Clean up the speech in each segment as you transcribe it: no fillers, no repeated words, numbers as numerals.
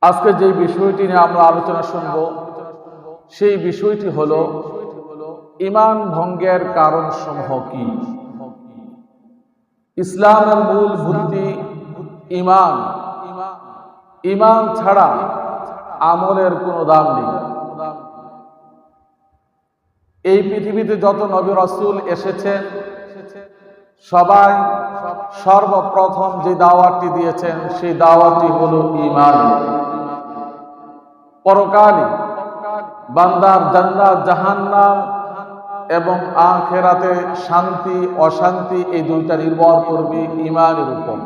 আজকে যে বিষয়টি নিয়ে আমরা আলোচনা শুনব সেই বিষয়টি হলো ঈমান ভঙ্গের কারণ সমূহ কি। ইসলামের মূল ভিত্তি ঈমান। ঈমান ছাড়া আমলের কোনো দাম নেই। এই পৃথিবীতে যত নবী রাসূল এসেছেন সবাই সর্বপ্রথম যে দাওয়াতটি দিয়েছেন সেই দাওয়াতটি হলো ঈমান। পরকালে বান্দার জান্নাত জাহান্নাম এবং আখিরাতে শান্তি অশান্তি এই দুইটা নির্ভর করবে ঈমানের উপর।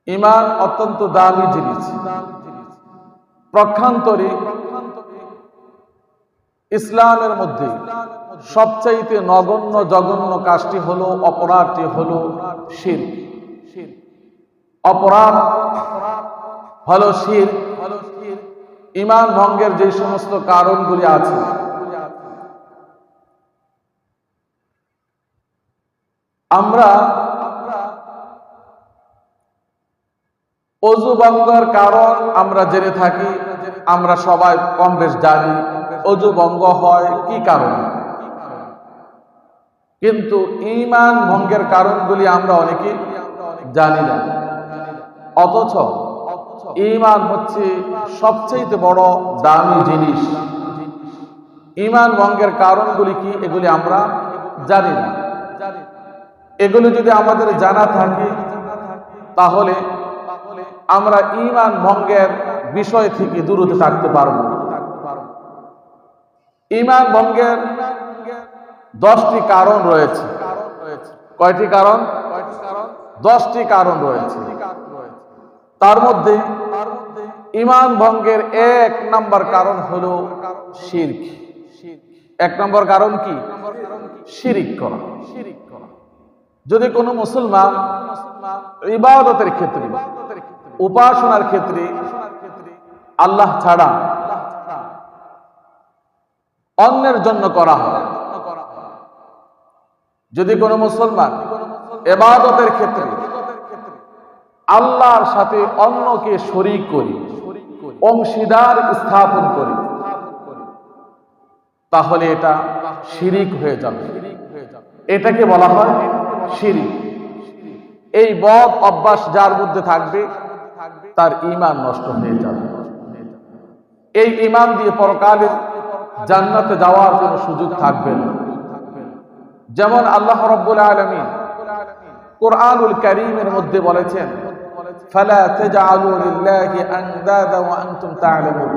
ঈমান অত্যন্ত দামি জিনিস। পক্ষান্তরে ইসলামের মধ্যে সবচাইতে নগণ্য জঘন্য কাজটি হলো অপরাধটি হলো শিরক। অপরাধ হলো শিরক। ঈমান ভঙ্গের যে সমস্ত কারণগুলি আছে আমরা ওযু ভঙ্গের কারণ আমরা জেনে থাকি, আমরা সবাই কম বেশ জানি ওযু ভঙ্গ হয় কি কারণে, কিন্তু ঈমান ভঙ্গের কারণগুলি আমরা অনেকে জানি না। অথচ ঈমান হচ্ছে সবচেয়ে বড় দামি জিনিস। ঈমান ভঙ্গের কারণগুলি কি এগুলি আমরা জানি না। এগুলি যদি আমাদের জানা থাকে তাহলে আমরা ঈমান ভঙ্গের বিষয় থেকে দূরে থাকতে পারব। ঈমান ভঙ্গের 10টি কারণ রয়েছে। কয়টি কারণ? 10টি কারণ রয়েছে। তার মধ্যে ঈমান ভঙ্গের 1 নম্বর কারণ হলো শিরক। 1 নম্বর কারণ কি? শিরক করা। যদি কোনো মুসলমান ইবাদতের ক্ষেত্রে উপাসনার ক্ষেত্রে আল্লাহ ছাড়া অন্যের জন্য করা হয়, যদি কোনো মুসলমান ইবাদতের ক্ষেত্রে আল্লাহর সাথে অন্যকে শরীক করি, অংশীদার স্থাপন করি, তাহলে এটা শিরিক হয়ে যাবে। এটাকে বলা হয় শিরিক। এই বদ অভ্যাস যার মধ্যে থাকবে তার ঈমান নষ্ট হয়ে যাবে। এই ঈমান দিয়ে পরকালে জান্নাতে যাওয়ার কোনো সুযোগ থাকবে না। যেমন আল্লাহ রাব্বুল আলামিন কুরআনুল কারীমের মধ্যে বলেছেন, ফালা তাজআলু লিল্লাহি আনদাদা ওয়া আনতুম তা'লামুন।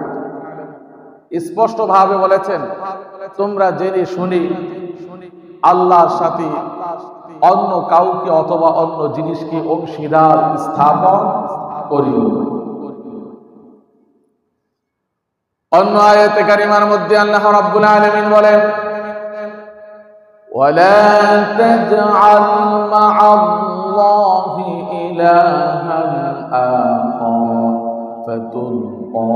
স্পষ্ট ভাবে বলেছেন, তোমরা জেনে শুনে আল্লাহর সাথে অন্য কাউকে অথবা অন্য জিনিসকে অংশীদার স্থাপন করিও। অন্য আয়াতে কারিমার মধ্যে আল্লাহ রাব্বুল আলামিন বলেন, ওয়ালা তাজআল মা'আল্লাহি ইলাহান আখার ফাতুলকা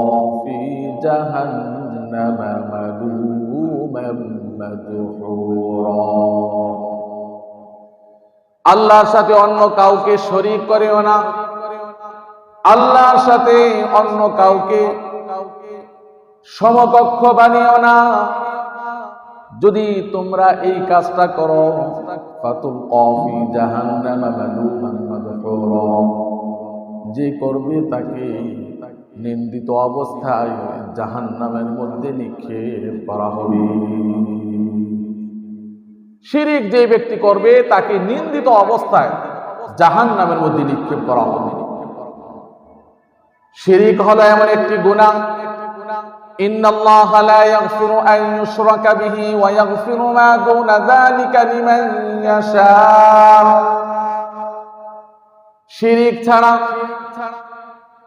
ফি জাহান্নামা মালূমান মাদহুরা। আল্লাহর সাথে অন্য কাউকে শরীক করিও না। আল্লাহর সাথে অন্য কাউকে সমকক্ষ বানিও না। যদি তোমরা এই কাজটা করো, ফাতুলকা ফি জাহান্নামা মালূমান মাদহুরা, যে করবে তাকে নিন্দিত অবস্থায় জাহান্নামের মধ্যে নিক্ষেপ করা হবে। শিরিক যে ব্যক্তি করবে তাকে নিন্দিত অবস্থায় জাহান্নামের মধ্যে নিক্ষেপ করা হবে। শিরিক হলো এমন একটি গুনাহ, ইন্নাল্লাহা লা ইয়াগফিরু আন ইউশরাকা বিহি ওয়া ইয়াগফিরু মা দুনা যালিকা লিমান ইয়াশা। শিরিক ছাড়া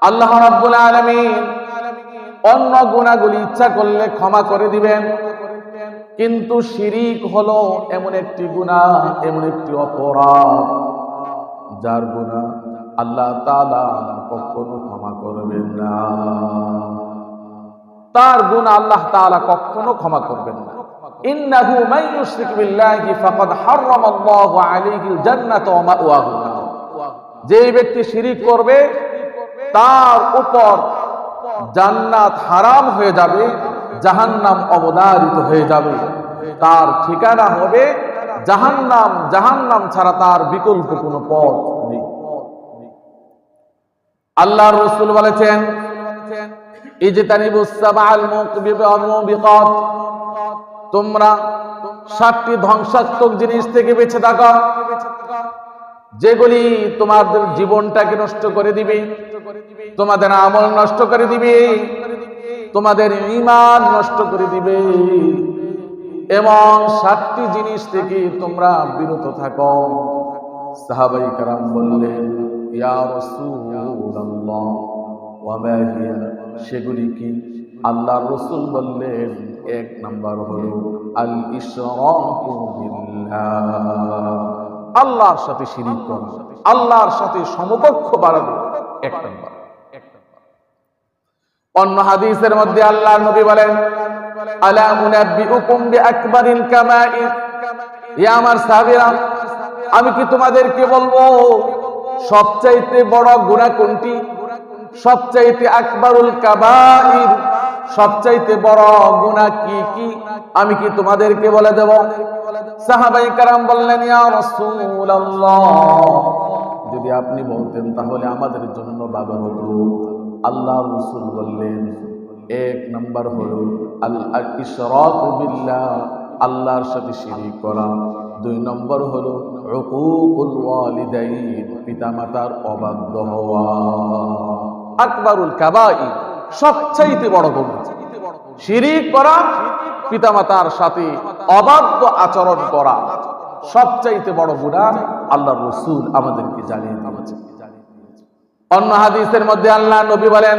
আল্লাহ রাব্বুল আলামিন অন্য গুনাহগুলি ইচ্ছা করলে ক্ষমা করে দিবেন, কিন্তু শিরিক হলো এমন একটি গুনাহ, এমন একটি অপরাধ যার গুনাহ আল্লাহ তাআলা কখনো ক্ষমা করবেন না। তার গুনাহ আল্লাহ তাআলা কখনো ক্ষমা করবেন না। ইন্নাহু মান ইউশরিক বিল্লাহি ফাকাদ হারামাল্লাহু আলাইহিল জান্নাতা ওয়া মাওয়াহু। যে ব্যক্তি শিরিক করবে তার উপর জান্নাত হারাম হয়ে যাবে, জাহান্নাম অবধারিত হয়ে যাবে, তার ঠিকানা হবে জাহান্নাম। জাহান্নাম ছাড়া তার বিকল্প কোনো পথ নেই। আল্লাহর রাসূল বলেছেন, ইজতানিবুস সাবআল মুবিকাত, তোমরা 7টি ধ্বংসাত্মক জিনিস থেকে বেঁচে থাকো, যেগুলি তোমাদের জীবনটাকে নষ্ট করে দিবে, তোমাদের আমল নষ্ট করে দিবে, তোমাদের ঈমান নষ্ট করে দিবে। এমন 7টি জিনিস থেকে তোমরা বিরত থাকো। সাহাবায়ে কেরাম বললেন, ইয়া রাসূলুল্লাহ ওয়া মা হিয়া, সেগুলি কি? আল্লাহর রাসূল বললেন, 1 নাম্বার হলো আল ইশরাকু বিল্লাহ, আল্লাহর সাথে শিরিক করা, আল্লাহর সাথে সমকক্ষ বাড়ানো 1 নাম্বার। অন্য হাদিসের মধ্যে আল্লাহর নবী বলেন, আলা উনাব্বিউকুম বিআকবারিল কাবাইর, ইয়া আমার সাহাবীরা, আমি কি তোমাদেরকে বলবো সবচাইতে বড় গুনাহ কোনটি? সবচাইতে আকবারুল কাবাইর, সবচাইতে বড় গুনাহ কি কি আমি কি তোমাদেরকে বলে দেব? সাহাবায়ে কেরাম বললেন, ইয়া রাসূলুল্লাহ, যদি আপনি বলতেন তাহলে আমাদের জন্য ভালো হতো। আল্লাহর রাসূল বললেন, 1 নাম্বার হলো আল ইশরাকু বিল্লাহ, আল্লাহর সাথে শিরিক করা। 2 নম্বর হলো উকুকুল ওয়ালিদাইন, পিতামাতার অবাধ্য হওয়া। আকবারুল কাবাইর, সবচাইতে বড় গুনাহ শিরিক করা, পিতামাতার সাথে অবাধ্য আচরণ করা, সবচাইতে বড় গুনাহ আল্লাহর রাসূল আমাদেরকে জানিয়ে দিয়েছেন। অন্য হাদিসের মধ্যে আল্লাহ নবী বলেন,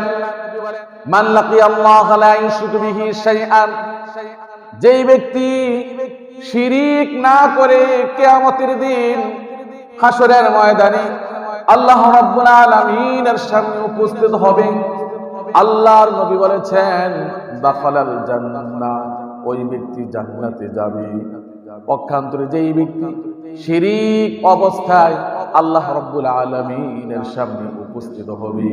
মান লাকিয়াল্লাহ লা ইউশরিকু বিহি শাইআন, যেই ব্যক্তি শিরিক না করে কিয়ামতের দিন হাসরের ময়দানে আল্লাহ রাব্বুল আলামিনের সামনে উপস্থিত হবে, আল্লাহর নবী বলেছেন, দাখালাল জান্নাহ, ওই ব্যক্তি জান্নাতে যাবে। পক্ষান্তরে যেই ব্যক্তি শিরিক অবস্থায় আল্লাহ রাব্বুল আলামিনের সামনে উপস্থিত হবে,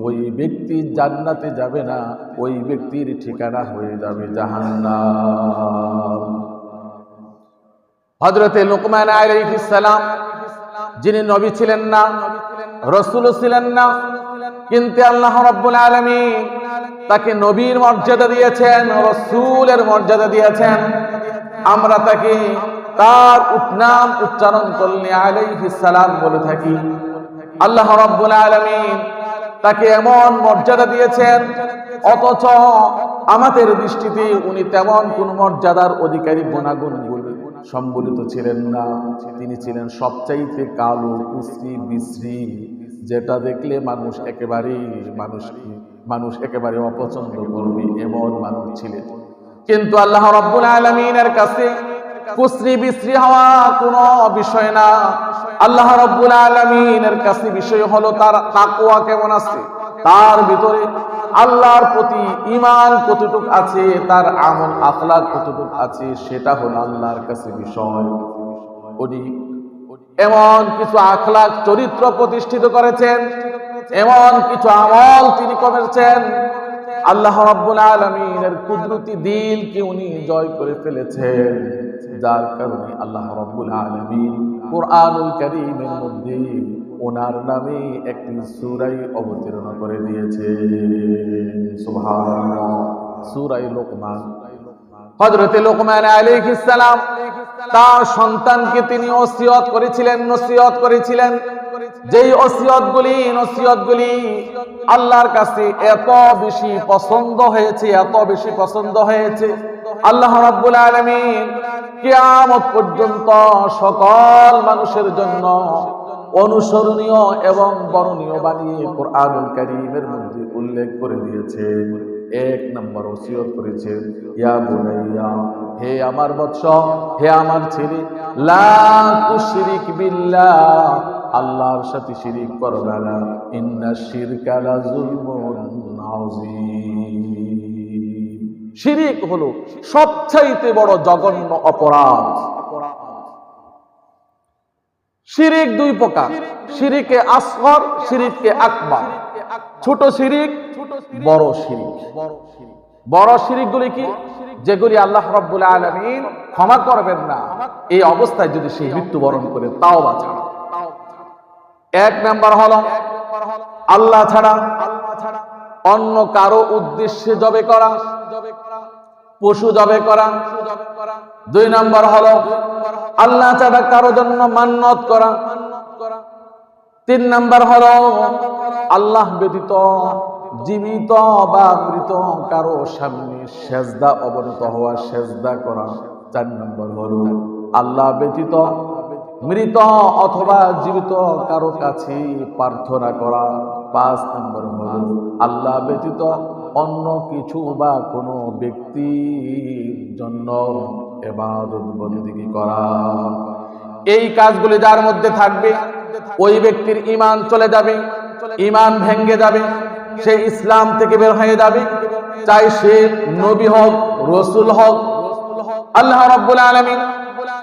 ওই ব্যক্তি জান্নাতে যাবে না, ওই ব্যক্তির ঠিকানা হয়ে যাবে জাহান্নাম। হযরতে লুকমান আলাইহিস সালাম, যিনি নবী ছিলেন না, রাসূল ছিলেন না, কিন্তু আল্লাহ রাব্বুল আলামিন তাকে নবীর মর্যাদা দিয়েছেন, রাসূলের মর্যাদা দিয়েছেন। আমরা তাকে তার নাম উচ্চারণ করলে আলাইহিস সালাম বলে থাকি। আল্লাহ রাব্বুল আলামিন তাকে এমন মর্যাদা দিয়েছেন, অথচ আমাদের দৃষ্টিতে উনি তেমন কোন মর্যাদার অধিকারী, গুণাগুণগুলো সম্বলিত ছিলেন না। তিনি ছিলেন সবচাইতে কালো, কুশ্রী, বিশ্রী, যেটা দেখলে মানুষ একেবারে অপছন্দ করবে, এমন মানুষ ছিলেন। কিন্তু আল্লাহ রাব্বুল আলামিনের কাছে কুশ্রী বিশ্রী হওয়া কোনো বিষয় না। আল্লাহ রাব্বুল আলামিনের কাছে বিষয় হলো তার তাকওয়া কেমন আছে, তার ভিতরে আল্লাহর প্রতি ঈমান কতটুকু আছে, তার আমল আখলাক কতটুকু আছে, সেটা হলো আল্লাহর কাছে বিষয়। উনি এমন কিছু আখলাক চরিত্র প্রতিষ্ঠিত করেছেন, এমন কিছু আমল তিনি করেছেন, আল্লাহ রাব্বুল আলামিনের কুদরতি দিলকে উনি জয় করে ফেলেছেন, যার কারণে আল্লাহ রাব্বুল আলামিন কুরআনুল কারীমের মধ্যে ওনার নামে একটি সূরা অবতীর্ণ করে দিয়েছেন। সুবহানাল্লাহ। সূরা লুকমান। হযরতে লুকমান আলাইহিস সালাম তার সন্তানকে তিনি ওসিয়ত করেছিলেন, যেই নসিহতগুলি আল্লাহর কাছে এত বেশি পছন্দ হয়েছে, আল্লাহ রাব্বুল আলামিন কিয়ামত পর্যন্ত সকল মানুষের জন্য অনুসরণীয় এবং বরণীয় বানিয়ে কুরআনুল কারীমের মধ্যে উল্লেখ করে দিয়েছেন। 1 নম্বর ওসিয়ত করেছেন, ইয়া বুনাইয়া, হে আমার বৎস, হে আমার ছেলে, লা তুশরিক বিল্লাহ, আল্লাহর সাথে শিরিক করবে না, ইন্নাশ শিরকা লাযুলমুন আযীম। শিরিক হলো সবচাইতে বড় জঘন্য অপরাধ। শিরিক 2 প্রকার, শিরিকে আসগর, শিরিকে আকবার। ছোট শিরিক, বড় শিরিক। বড় শিরিকগুলি কি? যেগুলি আল্লাহ রাব্বুল আলামিন ক্ষমা করবেন না এই অবস্থায় যদি সে মৃত্যুবরণ করে, তাওবা ছাড়া। এক নাম্বার হলো আল্লাহ ছাড়া অন্য কারো উদ্দেশ্যে জবে করা, পশু জবে করা। দুই নাম্বার হলো আল্লাহ ছাড়া কারো জন্য মান্নত করা। তিন নাম্বার হলো আল্লাহ ব্যতীত জীবিত বা মৃত কারো সামনে সেজদা অবনত হওয়া, সেজদা করা। চার নাম্বার হলো আল্লাহ ব্যতীত মৃত অথবা জীবিত কারো কাছে প্রার্থনা করা। পাঁচ নাম্বার হলো আল্লাহ ব্যতীত অন্য কিছু বা কোনো ব্যক্তির জন্য ইবাদত বন্দেগী করা। এই কাজগুলি যার মধ্যে থাকবে, ওই ব্যক্তির ঈমান চলে যাবে, ঈমান ভেঙে যাবে, সে ইসলাম থেকে বের হয়ে যাবে, চাই সে নবী হোক, রাসূল হোক। আল্লাহ রাব্বুল আলামিন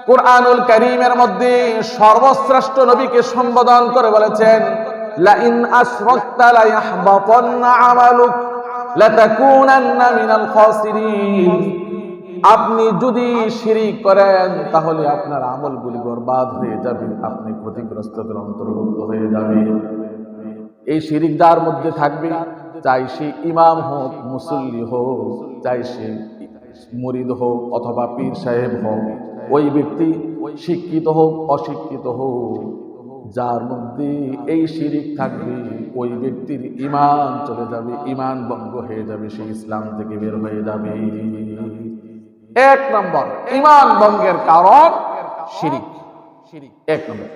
কুরআনুল কারীমের মধ্যে সর্বশ্রেষ্ঠ নবীকে সম্বোধন করে বলেছেন, লা ইন আশরাকতা লা ইয়াহবাতান্না আমালুক লাতাকুনান্না মিনাল খাসিরিন। আপনি যদি শিরিক করেন তাহলে আপনার আমলগুলি বরবাদ হয়ে যাবে, আপনি ক্ষতিগ্রস্তদের অন্তর্ভুক্ত হয়ে যাবেন। এই শিরিক যার মধ্যে থাকবে, চাই সে ইমাম হোক, মুসল্লি হোক, চাই সে মুরিদ হোক অথবা পীর সাহেব হোক, ওই ব্যক্তি শিক্ষিত হোক অশিক্ষিত হোক, যার মধ্যে এই শিরিক থাকবে ওই ব্যক্তির ঈমান চলে যাবে, ঈমান ভঙ্গ হয়ে যাবে, সে ইসলাম থেকে বের হয়ে যাবে। এক নম্বর ঈমান ভঙ্গের কারণ শিরিক, এক নম্বর।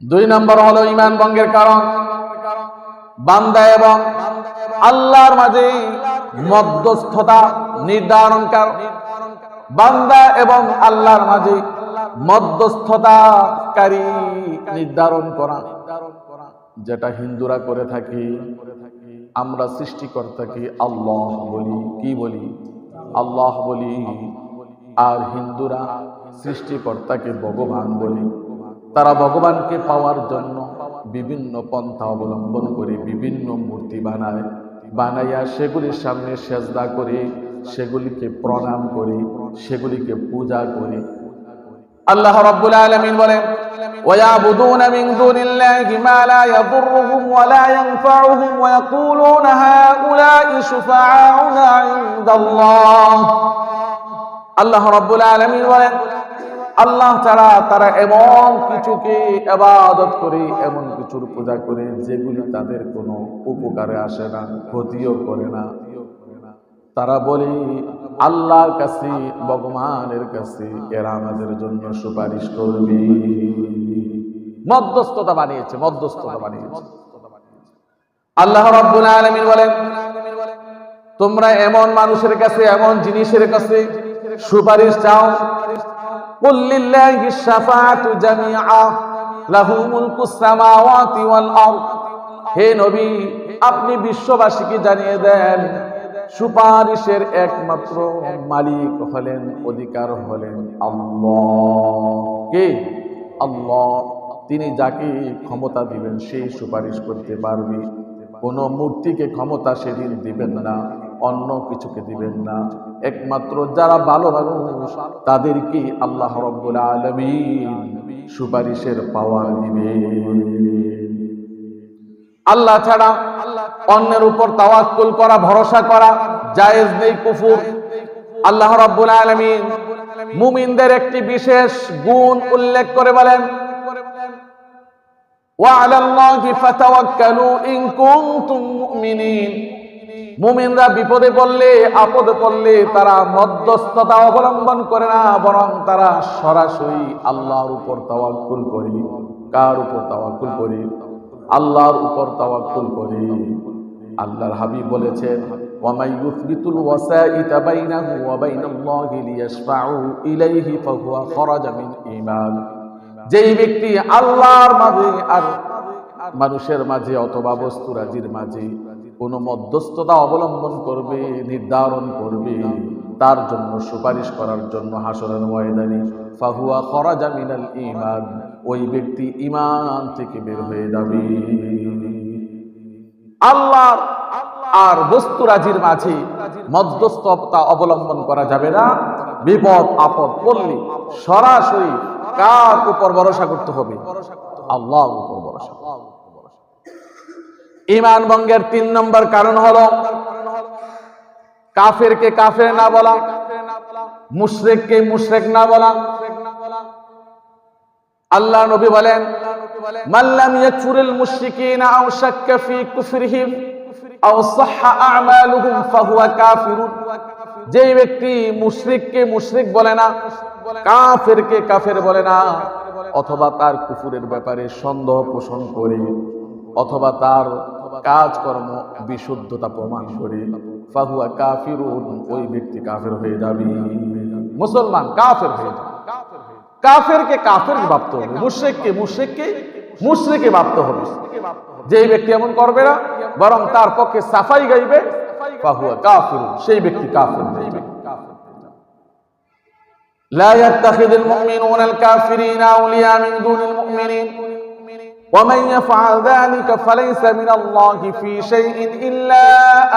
দুই নম্বর হলো ঈমান ভঙ্গের কারণ বান্দা এবং আল্লাহর মাঝে মধ্যস্থতা নির্ধারণকার, বান্দা এবং আল্লাহর মাঝে মধ্যস্থতাকারী নির্ধারণ করা, যেটা হিন্দুরা করে থাকি। আমরা সৃষ্টিকর্তাকে আল্লাহ বলি, কি বলি? আল্লাহ বলি। আর হিন্দুরা সৃষ্টিকর্তাকে ভগবান বলি। তারা ভগবানকে পাওয়ার জন্য বিভিন্ন পন্থা অবলম্বন করে বিভিন্ন মূর্তি বানায়, বানাইয়া সেগুলির সামনে সেজদা করে, সেগুলিকে প্রণাম করে, সেগুলিকে পূজা করে। আল্লাহ রাব্বুল আলামিন বলেন, ওয়ায়াবুদুনা মিন দুনিল্লাহি মা লা ইয়াদুররুহুম ওয়া লা ইয়ানফাউহুম ওয়া ইয়াকুলুনা হাউলাই শুফাআউনা ইনদাল্লাহ। আল্লাহ রাব্বুল আলামিন বলেন, আল্লাহ ছাড়া তারা এমন কিছুকে ইবাদত করে, এমন কিছুর পূজা করে যেগুলি তাদের কোনো উপকারে আসে না, ক্ষতিও করে না। তারা বলে আল্লাহর কাছে, ভগবানের কাছে এরা আমাদের জন্য সুপারিশ করবে। মধ্যস্থতা বানিয়েছে, মধ্যস্থতা বানিয়েছে। আল্লাহ রাব্বুল আলামিন বলেন, তোমরা এমন মানুষের কাছে, এমন জিনিসের কাছে সুপারিশ চাও। কুল লিল্লাহিশ শাফাআতু জামিআ লাহু মুলকুস সামাওয়াতি ওয়াল আরদ। হে নবী, আপনি বিশ্ববাসীকে জানিয়ে দেন, সুপারিশের একমাত্র মালিক হলেন, অধিকার হলেন আল্লাহ। কে? আল্লাহ। তিনি যাকে ক্ষমতা দিবেন সেই সুপারিশ করতে পারবে। কোন মূর্তিকে ক্ষমতা সেদিন দিবেন না, অন্য কিছুকে দিবেন না। একমাত্র যারা ভালো মানুষ তাদেরকে আল্লাহ রাব্বুল আলামিন সুপারিশের পাওয়ার দিবে। আল্লাহ ছাড়া অন্যের উপর তাওয়াক্কুল করা, ভরসা করা জায়েজ নেই, কুফর। আল্লাহ রাব্বুল আলামিন মুমিনদের একটি বিশেষ গুণ উল্লেখ করে বলেন, ওয়া আলাল্লাহি ফাতাওয়াক্কালু ইন কুনতুম মুমিনিন। মুমিনরা বিপদে পড়লে, আপদে পড়লে তারা মধ্যস্থতা অবলম্বন করে না, বরং তারা সরাসরি আল্লাহর উপর তাওয়াক্কুল করে। কার উপর তাওয়াক্কুল করে? আল্লাহর উপর তাওয়াক্কুল করে। আল্লাহর হাবিব বলেছেন, ওয়া মাই ইউসবিতুল ওয়াসাইতা বাইনাহু ওয়া বাইনাল্লাহি লিয়াশফাউ ইলাইহি ফাহুয়া খারাজা মিন ঈমান। যেই ব্যক্তি আল্লাহর মাঝে আর মানুষের মাঝে অথবা বস্তুরাজির মাঝে কোন মধ্যস্থতা অবলম্বন করবে, নির্ধারণ করবে, তার জন্য সুপারিশ করার জন্য হাসরের ময়দানে, ফাহুয়া খারাজা মিনাল ঈমান, ওই ব্যক্তি ঈমান থেকে বের হয়ে যাবে। আল্লাহ আর বস্তুরাজির মাঝে মধ্যস্থতা অবলম্বন করা যাবে না। বিপদ আপদ পড়লে সরাসরি কার উপর ভরসা করতে হবে? আল্লাহর উপর ভরসা। ঈমান ভঙ্গের ৩ নম্বর কারণ হলো কাফেরকে কাফের না বলা, মুশরিককে মুশরিক না বলা। আল্লাহ নবী বলেন, মান লাম ইয়াকফুরিল মুশরিকিনা আও শাক্কা ফি কুফরিহিম আও সাহহা আমালুহুম ফাহুয়া কাফিরুন। যেই ব্যক্তি মুশরিককে মুশরিক বলে না, কাফেরকে কাফের বলে না, অথবা তার কুফরের ব্যাপারে সন্দেহ পোষণ করে, অথবা তার কাজকর্ম বিশুদ্ধতা প্রমাণ করে, ফাহুয়া কাফিরুন, ওই ব্যক্তি কাফের হয়ে যাবে। মুসলমান কাফের হয়ে যাবে। কাফেরকে কাফের ভাবতে হবে, মুশরিককে মুশরিকে ভাবতে হবে। যেই ব্যক্তি এমন করবে না, বরং তার পক্ষে সাফাই গাইবে, ফাহুয়া কাফিরুন, সেই ব্যক্তি কাফের হয়ে যাবে। লা ইয়াত্তাখিযুল মুমিনুনা আল কাফিরিনা আউলিয়া মিন দুনিল মুমিনিন ওয়া মান ইয়াফআল যালিকা ফালাইসা মিনাল্লাহি ফি শাইইন ইল্লা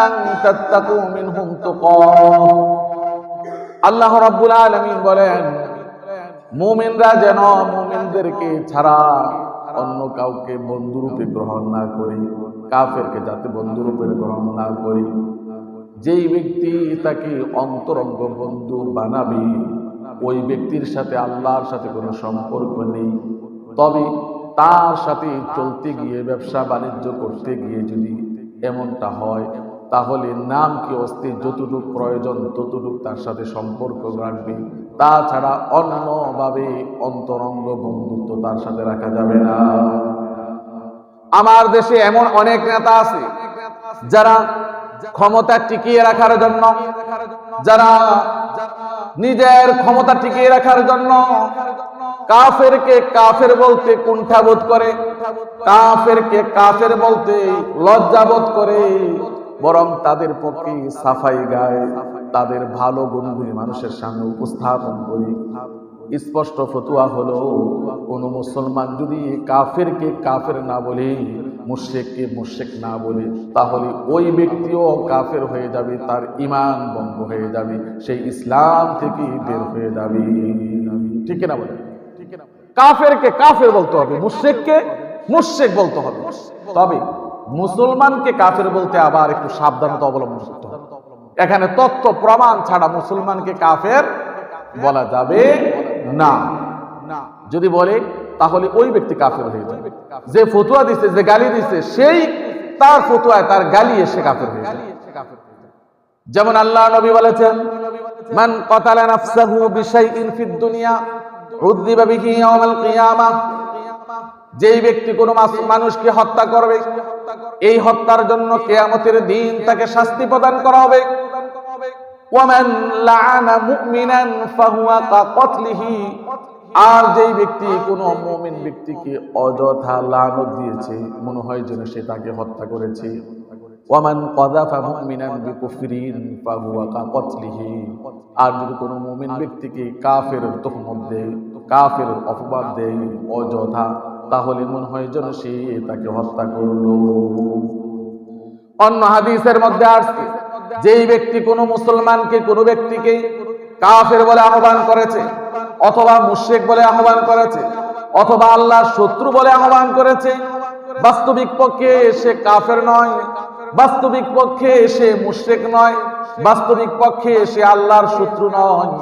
আন তাত্তাকু মিনহুম তুকা। আল্লাহ রাব্বুল আলামিন বলেন, মুমিনরা যেন মুমিনদেরকে ছাড়া অন্য কাউকে বন্ধুরূপে গ্রহণ না করে, কাফেরকে যাতে বন্ধুরূপে গ্রহণ না করে। যেই ব্যক্তি তাকে অন্তরঙ্গ বন্ধু বানাবে, ওই ব্যক্তির সাথে আল্লাহর সাথে কোনো সম্পর্ক নেই। তবে তার সাথে চলতে গিয়ে, ব্যবসা বাণিজ্য করতে গিয়ে যদি এমনটা হয়, তাহলে নাম কি অস্তি যতটুকু প্রয়োজন ততটুকু তার সাথে সম্পর্ক রাখবে। তাছাড়া অন্যভাবে অন্তরঙ্গ বন্ধুত্ব তার সাথে রাখা যাবে না। আমার দেশে এমন অনেক নেতা আছে যারা ক্ষমতা টিকিয়ে রাখার জন্য, যারা নিজের ক্ষমতা টিকিয়ে রাখার জন্য কাফেরকে কাফের বলতে কুণ্ঠাবোধ করে, কাফেরকে কাফের বলতে লজ্জাবোধ করে, বরং তাদের পক্ষে সাফাই গায়, তাদের ভালো গুণগুলি মানুষের সামনে উপস্থাপন করে। স্পষ্ট ফতোয়া হলো, কোন মুসলমান যদি কাফেরকে কাফের না বলে, মুশরিককে মুশরিক না বলে, তাহলে ওই ব্যক্তিও কাফের হয়ে যাবে, তার ঈমান ভঙ্গ হয়ে যাবে, সেই ইসলাম থেকে বের হয়ে যাবে। ঠিক না বলে? কাফেরকে কাফের বলতে হবে, মুশরিককে মুশরিক বলতে হবে। তবে মুসলমানকে কাফের বলতে আবার একটু সাবধানতা অবলম্বন করতে হবে। এখানে তথ্য প্রমাণ ছাড়া মুসলমানকে কাফের বলা যাবে না। যদি বলে তাহলে ওই ব্যক্তি কাফের হয়ে যাবে। যে ফতোয়া দিচ্ছে, যে গালি দিচ্ছে, সেই তার ফতোয়ায় তার গালি এসে কাফের হয়ে যাবে। যেমন আল্লাহ নবী বলেছেন, মান কাতালা নাফসাহু বিশাইইন ফিদ দুনিয়া উযযিবা বিহি ইয়াওমাল কিয়ামাহ। যেই ব্যক্তি কোনো মানুষকে হত্যা করবে, এই হত্যার জন্য কিয়ামতের দিন তাকে শাস্তি প্রদান করা হবে। ওয়ামান লাআনা মুমিনান ফাহুয়া কাকতলিহি। আর যেই ব্যক্তি কোনো মুমিন ব্যক্তিকে অযথা লানত দিয়েছে, মনে হয় যেন সে তাকে হত্যা করেছে। ওয়ামান কাযাফা মুমিনান বিকুফরিন ফাহুয়া কাকতলিহি। আর যদি কোনো মুমিন ব্যক্তিকে কাফেরের তুহমত দেয়, কাফেরের অপবাদ দেয় অযথা, তাহলে মনে হয় যেন সে তাকে হত্যা করলো। অন্য হাদিসের মধ্যে আসছে, যেই ব্যক্তি কোনো মুসলমানকে, কোনো ব্যক্তিকে কাফের বলে আহ্বান করেছে, অথবা মুশরিক বলে আহ্বান করেছে, অথবা আল্লাহর শত্রু বলে আহ্বান করেছে, বাস্তবিক পক্ষে সে কাফের নয়, বাস্তবিক পক্ষে সে মুশরিক নয়, বাস্তবিক পক্ষে সে আল্লাহর শত্রু নয়,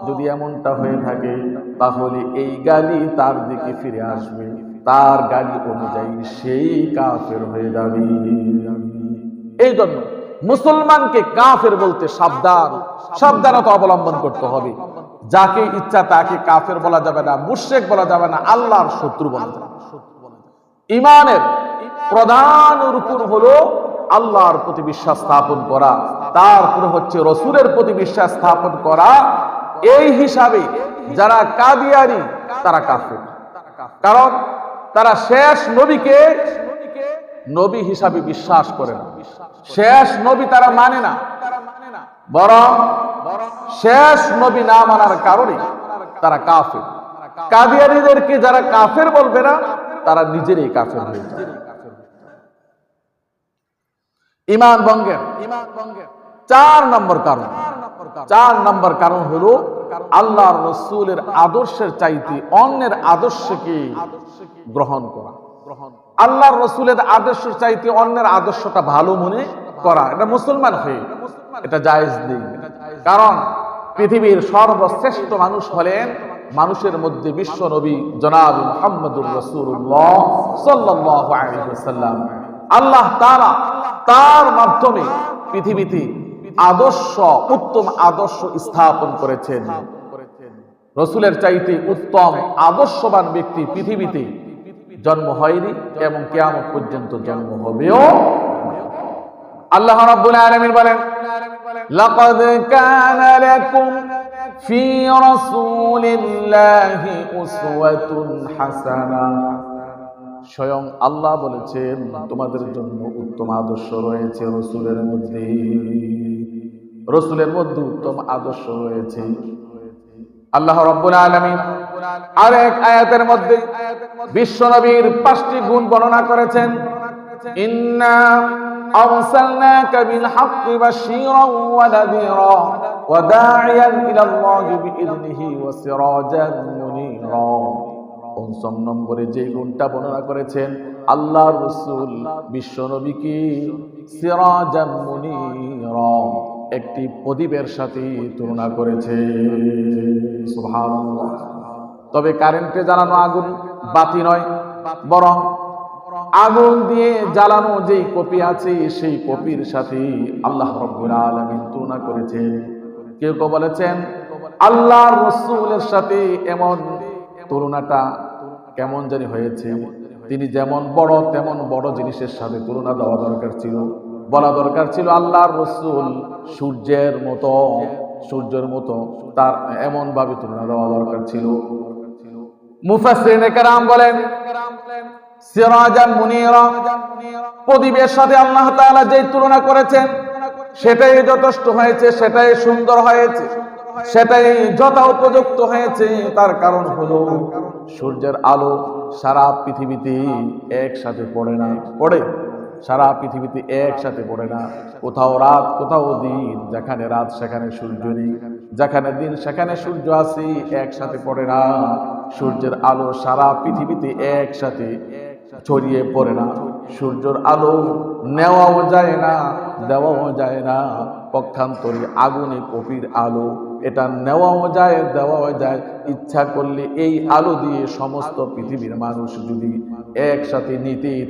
যদি এমনটা হয়ে থাকে, তাহলে এই গালি তার দিকে ফিরে আসবে, তার গালি অনুযায়ী সেই কাফের হয়ে যাবে। এই জন্য মুসলমানকে কাফের বলতে সাবধানতা অবলম্বন করতে হবে। যাকে ইচ্ছা তাকে কাফের বলা যাবে না, মুশরিক বলা যাবে না, আল্লাহর শত্রু বলা যাবে। ঈমানের প্রধান রুকুন হলো আল্লাহর প্রতি বিশ্বাস স্থাপন করা, তারপরে হচ্ছে রাসূলের প্রতি বিশ্বাস স্থাপন করা। এই হিসাবে যারা কাদিয়ানী তারা কাফের, কারণ তারা শেষ নবীকে নবী হিসাবে বিশ্বাস করে না, শেষ নবী তারা মানে না, বরং শেষ নবী না মানার কারণে তারা কাফের। কাদিয়ানীদেরকে যারা কাফের বলবে না, তারা নিজেরাই কাফের হয়ে যায়। ঈমান ভঙ্গের 4 নম্বর কারণ হলো আল্লাহর রাসূলের আদর্শের চাইতে অন্যের আদর্শকে গ্রহণ করা। আল্লাহর রাসূলের আদর্শের চাইতে অন্যের আদর্শটা ভালো মনে করা, এটা মুসলমান হয়ে এটা জায়েজ নেই। কারণ পৃথিবীর সর্বশ্রেষ্ঠ মানুষ হলেন মানুষের মধ্যে বিশ্ব নবী জনাব মুহাম্মদুর রাসূলুল্লাহ সাল্লাল্লাহু আলাইহি ওয়াসাল্লাম। আল্লাহ তাআলা তার মাধ্যমে পৃথিবীতে উত্তম আদর্শ স্থাপন করেছেন। রাসূলের চাইতে উত্তম আদর্শবান ব্যক্তি পৃথিবীতে জন্ম হয়নি এবং কিয়ামত পর্যন্ত জন্ম হবেও। আল্লাহ রাব্বুল আলামিন বলেন, লাকাদ কানা লাকুম ফি রাসূলিল্লাহি উসওয়াতুন হাসানাহ। স্বয়ং আল্লাহ বলেছেন তোমাদের জন্য উত্তম আদর্শ রয়েছে রাসূলের মধ্যে। রাসূলের মধ্যে উত্তম আদর্শ রয়েছে। আল্লাহ রাব্বুল আলামিন আরেক আয়াতের মধ্যে বিশ্বনবীর 5টি গুণ বর্ণনা করেছেন। ইন্না আরসালনাকা বিল হাক্কি বাশীরান ওয়া নাযীরা ওয়া দাঈয়ান ইলাল্লাহি বিইذনিহি ওয়া সিরাজান মুনীরা। 5 নম্বরে যে গুণটা বর্ণনা করেছেন, আল্লাহর রাসূল বিশ্বনবীকে সিরাজান মুনীরা একটি প্রদীপের সাথে তুলনা করেছে। সুবহানাল্লাহ। তবে কারেন্টে জ্বালানো আগুন বাতি নয়, বরং আগুন দিয়ে জ্বালানো যেই কপি আছে সেই কপির সাথে আল্লাহ রাব্বুল আলামিন তুলনা করেছেন। কেউ কেউ বলেছেন আল্লাহর রাসূলের সাথে এমন তুলনাটা কেমন জানি হয়েছে, তিনি যেমন বড় তেমন বড় জিনিসের সাথে তুলনা দেওয়া দরকার ছিল। বলা দরকার ছিল আল্লাহর রাসূল সূর্যের মতো তার এমন ভাবে তুলনা দেওয়া দরকার ছিল। মুফাসসিরিনে কেরাম বলেন সিরাজান মুনীরা প্রদীপের সাথে আল্লাহ তাআলা যে তুলনা করেছেন সেটাই যথেষ্ট হয়েছে, সেটাই সুন্দর হয়েছে, সেটাই যথা উপযুক্ত হয়েছে। তার কারণ হলো সূর্যের আলো সারা পৃথিবীতে একসাথে পড়ে সারা পৃথিবীতে একসাথে পড়ে না। কোথাও রাত কোথাও দিন, যেখানে রাত সেখানে সূর্য নেই, যেখানে দিন সেখানে সূর্য আছে, একসাথে পড়ে না। সূর্যের আলো সারা পৃথিবীতে একসাথে ছড়িয়ে পড়ে না। সূর্যের আলো নেওয়াও যায় না, দেওয়াও যায় না। পক্ষান্তরে আগুনে কপির আলো, এটা নেওয়াও যায়, দেওয়াও যায়। ইচ্ছা করলে এই আলো দিয়ে সমস্ত পৃথিবীর মানুষ যদি একসাথে নিতেই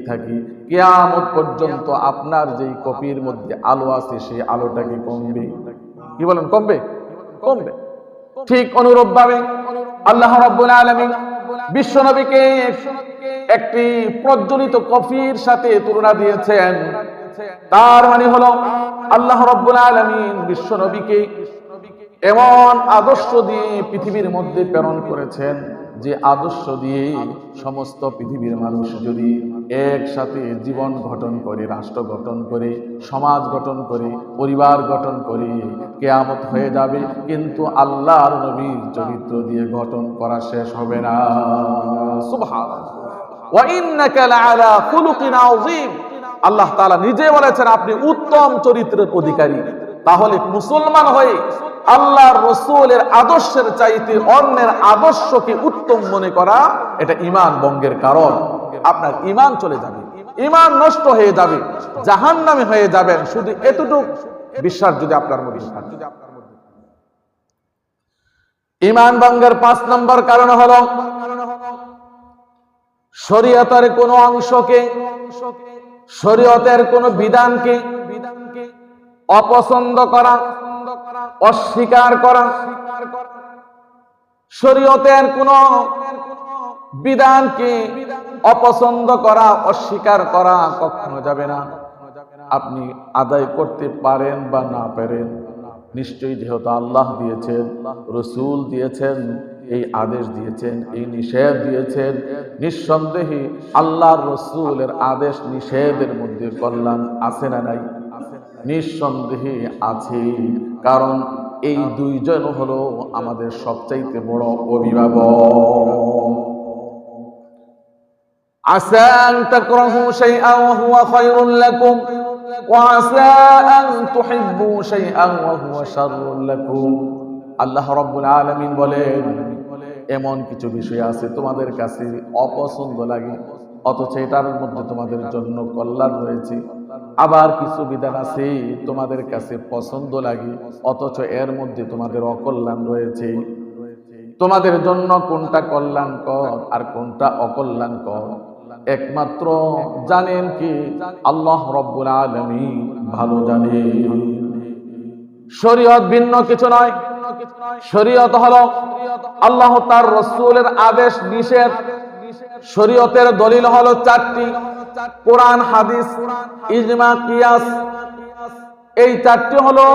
থাকে কিয়ামত পর্যন্ত আপনার যেই কপির মধ্যে আলো আছে সেই আলোটাকে কমবে। কি বলেন? কমবে। ঠিক অনুরূপভাবে আল্লাহ রাব্বুল আলামিন বিশ্বনবীকে একটি প্রজ্বলিত কফির সাথে তুলনা দিয়েছেন। তার মানে হলো আল্লাহ রাব্বুল আলামিন বিশ্বনবীকে এমন আদর্শ দিয়ে পৃথিবীর মধ্যে প্রেরণ করেছেন যে আদর্শ দিয়ে সমস্ত পৃথিবীর মানুষ যদি একসাথে জীবন গঠন করে, রাষ্ট্র গঠন করে, সমাজ গঠন করে, পরিবার গঠন করে কিয়ামত হয়ে যাবে, কিন্তু আল্লাহর নবীর চরিত্র দিয়ে গঠন করা শেষ হবে না। সুবহানাল্লাহ। ওয়া ইন্নাকা লাআলা খুলুকিন আযীম। আল্লাহ তাআলা নিজে বলেছেন আপনি উত্তম চরিত্রের অধিকারী। তাহলে মুসলমান হয়ে আল্লাহর রাসূলের আদর্শের চাইতে অন্যের আদর্শকে উত্তম মনে করা, এটা ঈমান ভঙ্গের কারণ। আপনার ঈমান চলে যাবে, ঈমান নষ্ট হয়ে যাবে, জাহান্নামী হয়ে যাবেন। শুধু এতটুকু বিশ্বাস যদি আপনার মধ্যে থাকে। ঈমান ভঙ্গের 5 নম্বর কারণ হলো শরীয়তের কোন অংশকে, শরীয়তের কোন বিধানকে অপছন্দ করা, অস্বীকার করা। শরীয়তের কোন বিধানকে অপছন্দ করা, অস্বীকার করা কখনো যাবে না। আপনি আদায় করতে পারেন বা না পারেন, নিশ্চয়ই যেহেতু আল্লাহ দিয়েছেন, রাসূল দিয়েছেন, এই আদেশ দিয়েছেন, এই নিষেধ দিয়েছেন, নিঃসন্দেহে আল্লাহর রাসূলের আদেশ নিষেধের মধ্যে কল্যাণ আছে না নাই? নিঃসন্দেহে আছে। কারণ এই দুইজন হলো আমাদের সবচাইতে বড় অভিভাবক। আসা আন তাকরাহু শাইআন ওয়া হুয়া খায়রুল লাকুম وعسى أن تحبوا شيئا وهو شر لكم আল্লাহ রাব্বুল আলামিন বলেন এমন কিছু বিষয় আছে তোমাদের কাছে অপছন্দ লাগে অথচ এটার মধ্যে তোমাদের জন্য কল্যাণ রয়েছে, আবার কিছু বিধান আছে তোমাদের কাছে পছন্দ লাগে অথচ এর মধ্যে তোমাদের অকল্যাণ রয়েছে। তোমাদের জন্য কোনটা কল্যাণকর আর কোনটা অকল্যাণকর একমাত্র জানেন কি আল্লাহ রাব্বুল আলামিন ভালো জানেন। শরীয়ত ভিন্ন কিছু নয়, শরীয়ত হলো আল্লাহ তার রাসূলের আদেশ নিষেধ। শরীয়তের দলিল হলো চারটি, কোরআন, হাদিস, ইজমা, কিয়াস। এই চারটি হলো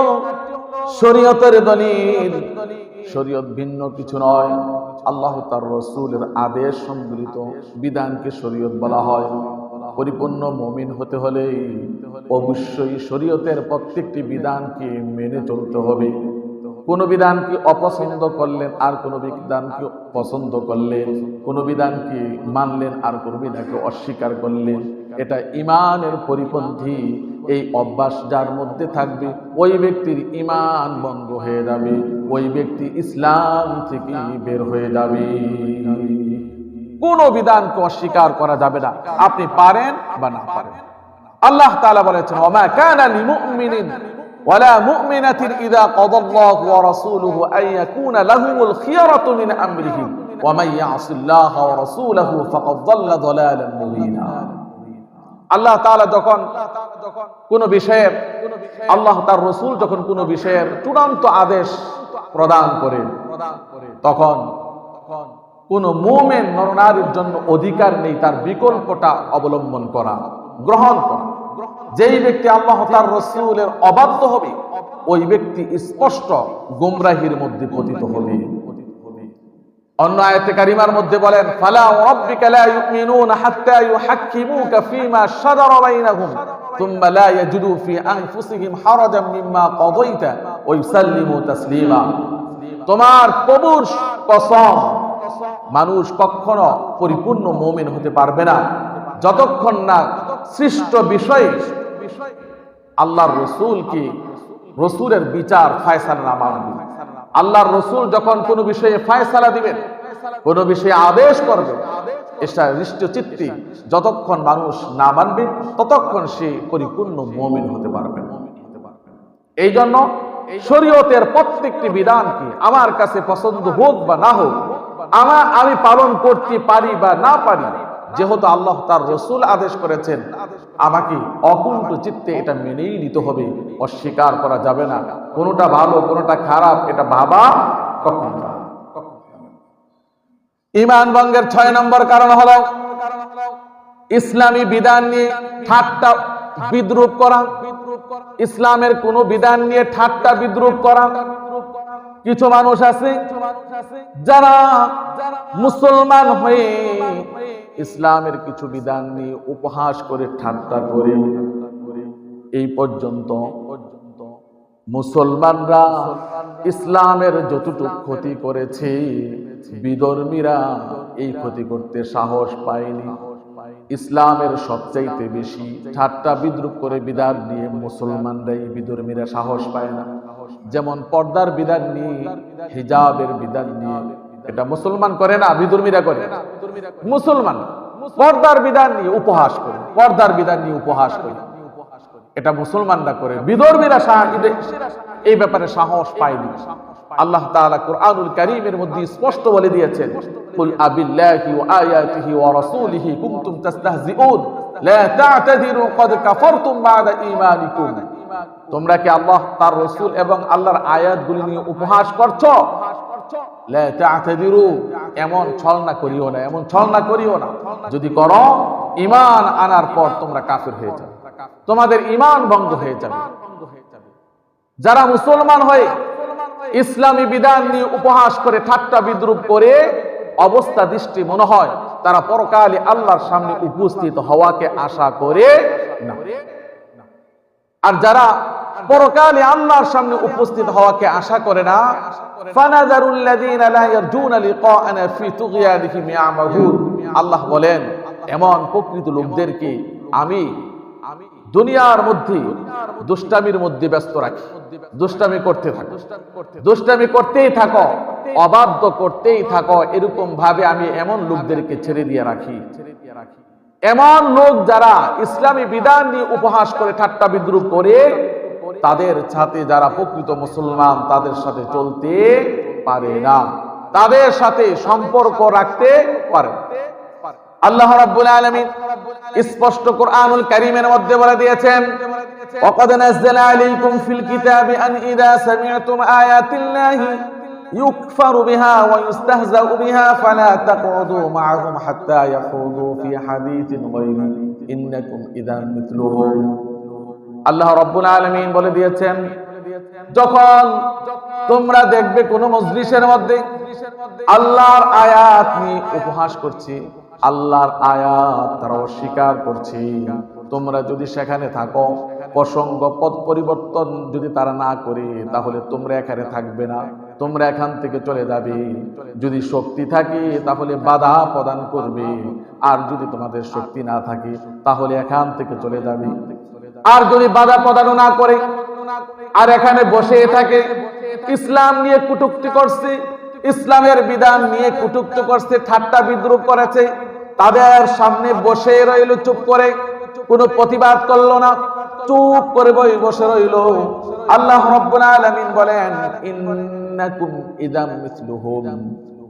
শরীয়তের দলিল। শরীয়ত ভিন্ন কিছু নয়, আল্লাহ তার রাসূলের আদেশ সম্বলিত বিধানকে শরীয়ত বলা হয়। পরিপূর্ণ মুমিন হতে হলে অবশ্যই শরীয়তের প্রত্যেকটি বিধানকে মেনে চলতে হবে। কোন বিধানকে অপছন্দ করলেন আর কোন বিধানকে পছন্দ করলেন, কোন বিধানকে মানলেন আর কোন বিধানকে অস্বীকার করলেন, এটা ঈমানের পরিপন্থী। এই অভ্যাস যার মধ্যে থাকবে ওই ব্যক্তির ঈমান ভঙ্গ হয়ে যাবে, ওই ব্যক্তি ইসলাম থেকে বের হয়ে যাবে। কোন বিধানকে অস্বীকার করা যাবে না, আপনি পারেন বা না পারেন। আল্লাহ তাআলা বলেছেন ওয়া মা কানা লিমুমিনিন ওয়ালা মুমিনাতিন ইযা কাদাল্লাহু ওয়া রাসূলুহু আন ইয়াকুনা লাহুমুল খিয়ারাতু মিন আমরিহিম ওয়া মান ইয়াসিল্লাহা ওয়া রাসূলুহু ফাকাদ দাল্লা দালালান মুবিনা। আল্লাহ তাআলা যখন কোন বিষয়ের, আল্লাহ তার রাসূল যখন কোন বিষয়ের চূড়ান্ত আদেশ প্রদান করেন, তখন কোন মুমিন নরনারীর জন্য অধিকার নেই তার বিকল্পটা অবলম্বন করা, গ্রহণ করা। যেই ব্যক্তি আল্লাহ তার রাসূলের অবাধ্য হবে ওই ব্যক্তি স্পষ্ট গোমরাহির মধ্যে পতিত হবে। অন্য আয়াতে কারিমার মধ্যে বলেন ফালা রাব্বিকা লা ইউমিনুনা হাত্তা ইউহাক্কিমুকা ফীমা শাজারা বাইনাহুম থুম্মা লা ইয়াজিদু ফী আনফুসিহিম হারাজাম মিম্মা কাদাইতা ওয়া ইউসাল্লিমু তাসলিমা। তোমার প্রভুর কসম, মানুষ কখনো পরিপূর্ণ মুমিন হতে পারবে না যতক্ষণ না সৃষ্ট বিষয়ে আল্লাহর রাসূলকে, রাসূলের বিচার ফায়সালা না মানবে। আল্লাহর রাসূল যখন কোনো বিষয়ে ফায়সালা দিবেন, কোনো বিষয়ে আদেশ করবেন, এটা নিশ্চিতচিত্তে যতক্ষণ মানুষ না মানবে ততক্ষণ সে পরিপূর্ণ মুমিন হতে পারবে না। এই জন্য শরীয়তের প্রত্যেকটি বিধানকে আমার কাছে পছন্দ হোক বা না হোক, আমি পালন করতে পারি বা না পারি, যেহেতু আল্লাহ তার রাসূল আদেশ করেছেন আমাকে অকুণ্ঠ চিত্তে এটা মেনেই নিতে হবে, অস্বীকার করা যাবে না। কোনটা ভালো কোনটা খারাপ এটা ভাবা কখন না। ঈমান ভঙ্গের 6 নম্বর কারণ হলো ইসলামী বিধান নিয়ে ঠাট্টা বিদ্রূপ করা। ইসলামের কোন বিধান নিয়ে ঠাট্টা বিদ্রূপ করা। কিছু মানুষ আছে যারা মুসলমান হয়ে ইসলামের কিছু বিধান নিয়ে উপহাস করে ঠাট্টা করে। এই পর্যন্ত মুসলমানরা ইসলামের যতটুকু ক্ষতি করেছে বিধর্মীরা এই ক্ষতি করতে সাহস পায়নি। ইসলামের সবচাইতে বেশি ঠাট্টা বিদ্রূপ করে বিধান নিয়ে মুসলমানরা, এই বিধর্মীরা সাহস পায় না। যেমন পর্দার বিধান নিয়ে, হিজাবের বিধান নিয়ে, এটা মুসলমান করে না, বিধর্মীরা করে। মুসলমান পর্দার বিধান নিয়ে উপহাস করে, পর্দার বিধান নিয়ে উপহাস করে, এটা মুসলমানরা করে, বিধর্মীরা এই ব্যাপারে সাহস পায়নি। আল্লাহ তাআলা কুরআনুল কারীমের মধ্যে স্পষ্ট বলে দিয়েছেন কুল আবিল্লাহি ওয়া আয়াতিহি ওয়া রাসূলিহি কুনতুম তাস্তাহজিউন লা তা'তাযিরু ক্বাদ কাফারতুম বা'দা ঈমানিকুম। তোমরা কি আল্লাহ তার রাসূল এবং আল্লাহর আয়াতগুলি নিয়ে উপহাস করছো? লা তা'তাযিরু, এমন ছলনা করিও না, এমন ছলনা করিও না। যদি করো ঈমান আনার পর তোমরা কাফির হয়ে যাবে, তোমাদের ঈমান ভঙ্গ হয়ে যাবে। যারা মুসলমান হয়ে ইসলামী বিধান নিয়ে উপহাস করে ঠাট্টা বিদ্রূপ করে অবস্থা দৃষ্টি মনে হয় তারা পরকালে আল্লাহর সামনে উপস্থিত হওয়াকে আশা করে না। আর যারা পরকালে আল্লাহর সামনে উপস্থিত হওয়াকে আশা করে না, ফানাযারুল লাযীনা লা ইয়ারজুনা লিকাআনা ফি তুগয়ানিহিম ইয়ামাহুন। আল্লাহ বলেন এমন প্রকৃত লোকদেরকে আমি দুনিয়ার মধ্যে দুষ্টামির মধ্যে ব্যস্ত রাখি, দুষ্টামি করতে থাকো, দুষ্টামি করতেই থাকো, অবাধ্য করতেই থাকো, এরকম ভাবে আমি এমন লোকদেরকে ছেড়ে দিয়ে রাখি, এমন লোক যারা ইসলামী বিধান নিয়ে উপহাস করে ঠাট্টা বিদ্রুপ করে তাদের সাথে যারা প্রকৃত মুসলমান তাদের সাথে চলতে পারে না, তাদের সাথে সম্পর্ক রাখতে পারে। আল্লাহ রাব্বুল আলামিন স্পষ্ট কুরআনুল কারীমের মধ্যে বলে দিয়েছেন, ওয়াকাদ নাযালা আলাইকুম ফিল কিতাবি আন ইযা সামি'তুম আয়াতিল্লাহি ইউকফারু বিহা ওয়া ইউস্তাহজাউ বিহা ফালা তাকউদু মা'আহুম হাত্তা ইয়াখুদু ফি হাদীসিন গায়রি ইন্নাকুম ইযান মিথলুহুম। আল্লাহ রাব্বুল আলামিন বলে দিয়েছেন, যখন তোমরা দেখবে কোন মজলিসের মধ্যে আল্লাহর আয়াত নিয়ে উপহাস করছে, আল্লাহর আয়াত তারা অস্বীকার করছে, তোমরা যদি সেখানে থাকো, প্রসঙ্গ পদ পরিবর্তন যদি তারা না করে, তাহলে তোমরা এখানে থাকবে না, তোমরা এখান থেকে চলে যাবে। যদি শক্তি থাকে তাহলে বাধা প্রদান করবে, আর যদি তোমাদের শক্তি না থাকে তাহলে এখান থেকে চলে যাবে। আর যদি বাধা প্রদান না করে আর এখানে বসে থাকে, ইসলাম নিয়ে কটূক্তি করছে, ইসলামের বিধান নিয়ে কটূক্তি করছে, ঠাট্টা বিদ্রুপ করেছে, তাদের সামনে বসে রইল চুপ করে, কোনো প্রতিবাদ করলো না, চুপ করে বসে রইল, আল্লাহ রাব্বুল আলামিন বলেন, ইন্নাকুম ইযাম মিসলুহুম,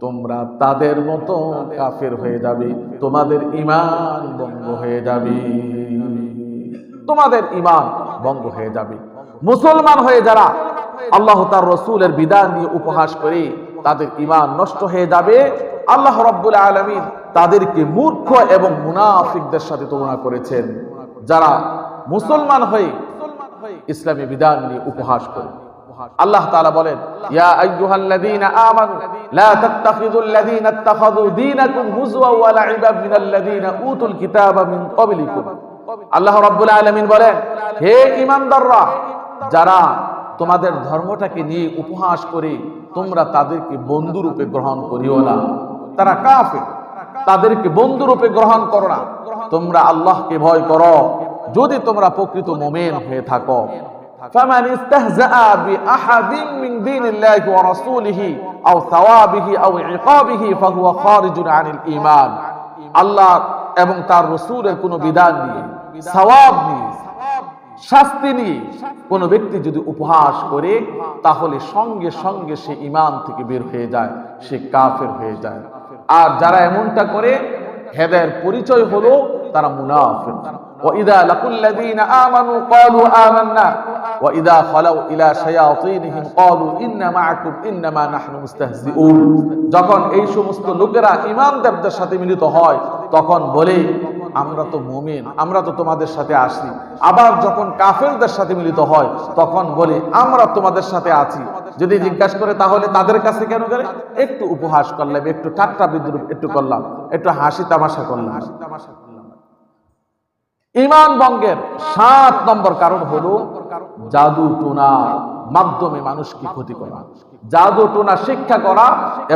তোমরা তাদের মতো কাফের হয়ে যাবে, তোমাদের ঈমান ভঙ্গ হয়ে যাবে, তোমাদের ঈমান ভঙ্গ হয়ে যাবে। মুসলমান হয়ে যারা আল্লাহ তার রাসূলের বিধান নিয়ে উপহাস করে তাদের ঈমান নষ্ট হয়ে যাবে। আল্লাহ রাব্বুল আলামিন তাদেরকে মূর্খ এবং মুনাফিকদের সাথে তুলনা করেছেন, যারা মুসলমান হয়ে ইসলামী বিধান নিয়ে উপহাস করে। আল্লাহ তাআলা বলেন, ইয়া আইয়ুহাল্লাযীনা আমানু লা তাত্তাখিযুল্লাযীনা ইত্তাখাযু দীনাকুম হুজওয়া ওয়া লা'iবাম মিনাল্লাযীনা উতুল কিতাবা মিন ক্বাবলিকুম। আল্লাহ রাব্বুল আলামিন বলেন, হে ঈমানদাররা, যারা তোমাদের ধর্মটাকে নিয়ে উপহাস করে তোমরা তাদেরকে বন্ধুরূপে গ্রহণ করিও না, তারা কাফের, তাদেরকে বন্ধুরূপে গ্রহণ করো না, তোমরা আল্লাহকে ভয় করো যদি তোমরা প্রকৃত মুমিন হয়ে থাকো। ফামান ইস্তাহজাআ বিআহাদিন মিন দীনিল্লাহি ওয়া রাসূলিহি আও সাওয়াবিহি আও ইকাবিহি ফাহুয়া খারিজুন আনিল ঈমান। আল্লাহ এবং তার রাসূলের কোন বিধান নিয়ে, সওয়াব নিয়ে, শাস্তি নিয়ে কোন ব্যক্তি যদি উপহাস করে, তাহলে সঙ্গে সঙ্গে সে ঈমান থেকে বের হয়ে যায়, সে কাফের হয়ে যায়। আর যারা এমনটা করে হেদায়ের পরিচয় হলো তারা মুনাফিক। وَإِذَا لَقُوا الَّذِينَ آمَنُوا قَالُوا آمَنَّا وَإِذَا خَلَوْا إِلَى شَيَاطِينِهِمْ قَالُوا إِنَّا مَعَكُمْ إِنَّمَا نَحْنُ مُسْتَهْزِئُونَ। যখন এই সমস্ত লোকেরা ঈমানদারদের সাথে মিলিত হয় তখন বলে, আমরা তো মুমিন, আমরা তো তোমাদের সাথে আসি। আবার যখন কাফেরদের সাথে মিলিত হয় তখন বলে, আমরা তোমাদের সাথে আছি। যদি জিজ্ঞাসা করে তাহলে তাদের কাছে কেন করে? একটু উপহাস করলাম, একটু ঠাট্টা বিদ্রুপ একটু করলাম, একটু হাসি তামাশা করলাম। ঈমান ভঙ্গের ৭ নম্বর কারণ হলো জাদু টোনার মাধ্যমে মানুষকে ক্ষতি করা, জাদু টোনা শিক্ষা করা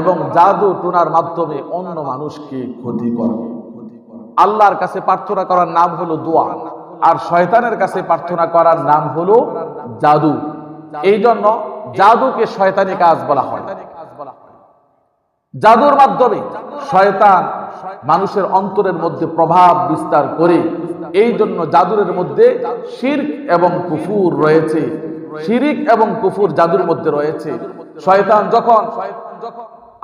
এবং জাদু টোনার মাধ্যমে অন্য মানুষকে ক্ষতি করা। আল্লাহর কাছে প্রার্থনা করার নাম হলো দোয়া, আর শয়তানের কাছে প্রার্থনা করার নাম হলো জাদু। এই জন্য জাদুকে শয়তানি কাজ বলা হয়। জাদুর মাধ্যমে শয়তান মানুষের অন্তরের মধ্যে প্রভাব বিস্তার করে, এই জন্য জাদুরের মধ্যে শিরক এবং কুফুর রয়েছে, শিরিক এবং কুফুর জাদুর মধ্যে রয়েছে। শয়তান যখন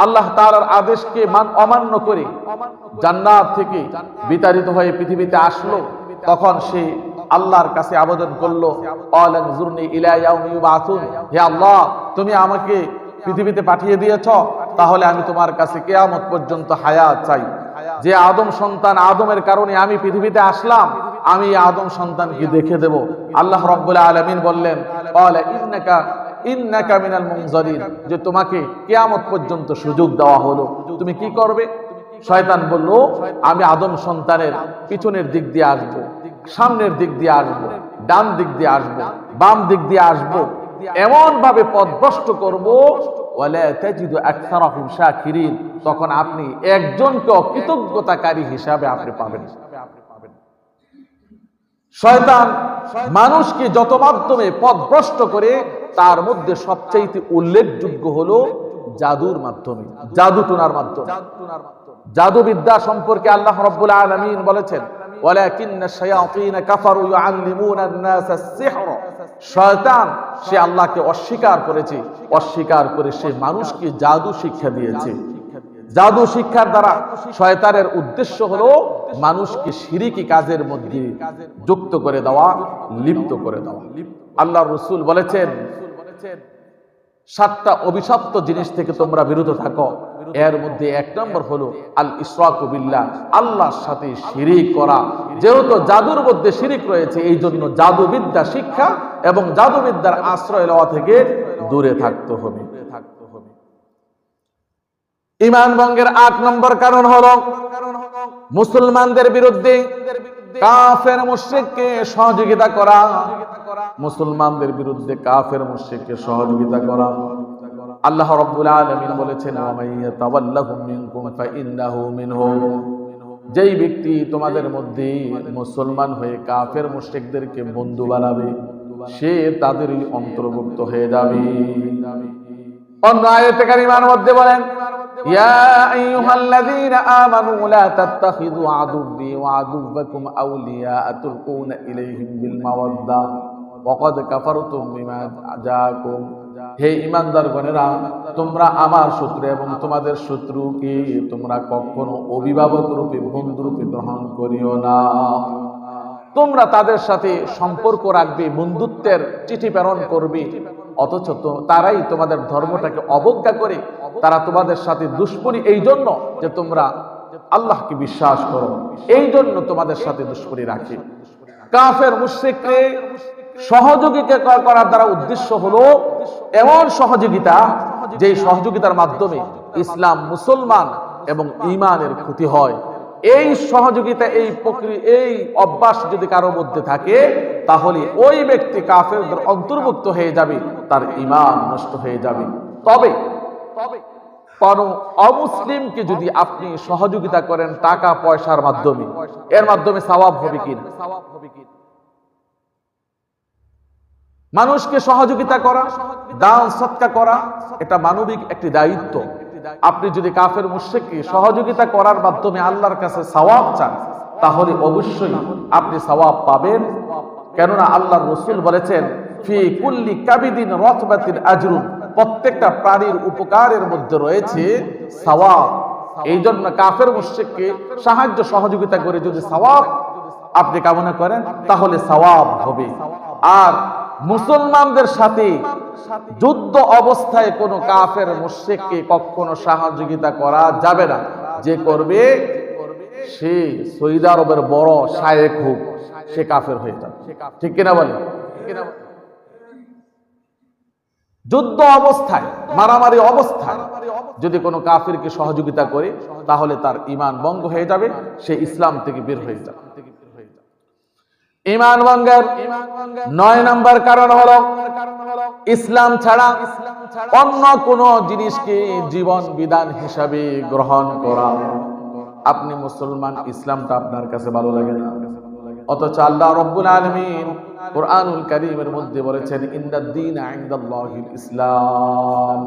আল্লাহ তাআলার আদেশকে অমান্য করে জান্নাত থেকে বিতাড়িত হয়ে পৃথিবীতে আসলো, তখন সে আল্লাহর কাছে আবেদন করলো, আলানজুরনি ইলা ইয়াউমি ইউবাসুন, হে আল্লাহ, তুমি আমাকে পৃথিবীতে পাঠিয়ে দিয়েছ, তাহলে আমি তোমার কাছে কিয়ামত পর্যন্ত হায়াত চাই। যে আদম সন্তান, আদমের কারণে আমি পৃথিবীতে আসলাম, আমি আদম সন্তানকে দেখে দেব। আল্লাহ রাব্বুল আলামিন বললেন, ক্বালা ইন্নাকা মিনাল মুনজারিন, যে তোমাকে কিয়ামত পর্যন্ত সুযোগ দেওয়া হলো, তুমি কি করবে? শয়তান বলল, আমি আদম সন্তানের পিছনের দিক দিয়ে আসবো, সামনের দিক দিয়ে আসবো, ডান দিক দিয়ে আসবো, বাম দিক দিয়ে আসবো, এমন ভাবে পথভ্রষ্ট করব, ওয়ালা তাজিদু আকসারাহুম শাকিরিন, তখন আপনি একজনকে কৃতজ্ঞতাকারী হিসাবে আপনি পাবেন। শয়তান মানুষকে যত মাধ্যমে পথভ্রষ্ট করে তার মধ্যে সবচাইতে উল্লেখযোগ্য হলো জাদুর মাধ্যমে, জাদুটোনার মাধ্যমে। জাদুবিদ্যা সম্পর্কে আল্লাহ রাব্বুল আলামিন বলেছেন, ওয়ালাকিন্নাশ শায়াতিন কাফারু ইউআল্লিমুনা আন-নাস আস-সিহর। শয়তান সে আল্লাহকে অস্বীকার করেছে, অস্বীকার করে সে মানুষকে জাদু শিক্ষা দিয়েছে। জাদু শিক্ষার দ্বারা শয়তানের উদ্দেশ্য হলো মানুষকে শিরকি কাজের মধ্যে যুক্ত করে দেওয়া, লিপ্ত করে দেওয়া। আল্লাহর রাসূল বলেছেন, 7টা অভিশপ্ত জিনিস থেকে তোমরা বিরত থাকো। এর মধ্যে 1 নম্বর হলো আল ইশরাকু বিল্লাহ, আল্লাহর সাথে শিরিক করা। যেহেতু জাদুর মধ্যে শিরিক রয়েছে, এই জন্য জাদুবিদ্যা শিক্ষা এবং জাদুবিদ্যার আশ্রয় লওয়া থেকে দূরে থাকতে হবে। ঈমান ভঙ্গের 8 নম্বর কারণ হলো মুসলমানদের বিরুদ্ধে কাফের মুশরিককে সহযোগিতা করা। মুসলমানদের বিরুদ্ধে কাফের মুশরিককে সহযোগিতা করা। আল্লাহ রাব্বুল আলামিন বলেছেন, ওয়া মাইয়াতাওয়াল্লাহুম মিনকুম ফাইন্নাহু মিনহুম। যেই ব্যক্তি তোমাদের মধ্যে মুসলমান হয়ে কাফের মুশরিকদেরকে বন্ধু বানাবে, সে তাদেরই অন্তর্ভুক্ত হয়ে যাবে। অন্য আয়াতে কারিমার মধ্যে বলেন, ইয়া আইয়ুহাল্লাযীনা আমানু লা তাত্তাখিযু আদুব্বি ওয়া আদুব্বাকুম আউলিয়া তুলকুনা ইলাইহিম বিল মাওয়াদ্দা ওয়া ক্বাদ কাফারতুম বিমা জাআকুম। হে ঈমানদারগণেরা, তোমরা আমার শত্রু এবং তোমাদের শত্রুকে তোমরা কখনো অভিভাবক রূপে, বন্ধু রূপে গ্রহণ করিও না। তোমরা তাদের সাথে সম্পর্ক রাখবে, বন্ধুত্বের চিঠি প্রেরণ করবে, অথচ তারাই তোমাদের ধর্মটাকে অবজ্ঞা করে তারা তোমাদের সাথে দুশমনী, এই জন্য যে তোমরা আল্লাহকে বিশ্বাস করো, এই জন্য তোমাদের সাথে দুশমনী রাখে। কাফের মুশরিককে সহযোগিতা করার দ্বারা উদ্দেশ্য হলো এমন সহযোগিতা, যে সহযোগিতার মাধ্যমে ইসলাম, মুসলমান এবং ঈমানের ক্ষতি হয়। এই সহযোগিতা, এই অভ্যাস যদি কারোর মধ্যে থাকে, তাহলে ওই ব্যক্তি কাফেরদের অন্তর্ভুক্ত হয়ে যাবে, তার ঈমান নষ্ট হয়ে যাবে। তবে কোন অমুসলিমকে যদি আপনি সহযোগিতা করেন টাকা পয়সার মাধ্যমে, এর মাধ্যমে সওয়াব হবে কিনা? মানুষকে সহযোগিতা করা, দান সদকা করা, এটা মানবিক একটি দায়িত্ব। আপনি যদি কাফের মুশরিককে সহযোগিতা করার মাধ্যমে আল্লাহর কাছে সওয়াব চান, তাহলে অবশ্যই আপনি সওয়াব পাবেন। কেননা আল্লাহর রাসূল বলেছেন, ফি কুল্লি কাবিদিন রাতবাতিন আজরুন। প্রত্যেকটা প্রাণীর উপকারের মধ্যে রয়েছে সওয়াব। এই জন্য কাফের মুশরিককে সাহায্য সহযোগিতা করে যদি সওয়াব আপনি কামনা করেন, তাহলে সওয়াব হবে। আর মুসলমানদের সাথে যুদ্ধ অবস্থায় কোনো কাফের মুশরিককে কখনো সহযোগিতা করা যাবে না। যে করবে সে সৌদি আরবের বড় শায়েখ হোক, সে কাফের হয়ে যাবে। ঠিক কিনা বলে? যুদ্ধ অবস্থায়, মারামারি অবস্থায় যদি কোনো কাফিরকে সহযোগিতা করে, তাহলে তার ঈমান ভঙ্গ হয়ে যাবে, সে ইসলাম থেকে বের হয়ে যাবে। ঈমান ভঙ্গের 9 নম্বর কারণ হলো ইসলাম ছাড়া অন্য কোন জিনিসকে জীবন বিধান হিসাবে গ্রহণ করা। আপনি মুসলমান, ইসলামটা আপনার কাছে ভালো লাগে না, অথচ আল্লাহ রাব্বুল আলামিন কুরআনুল কারীমের মধ্যে বলেছেন, ইন্নাদ-দীনা ইনদাল্লাহিল ইসলাম।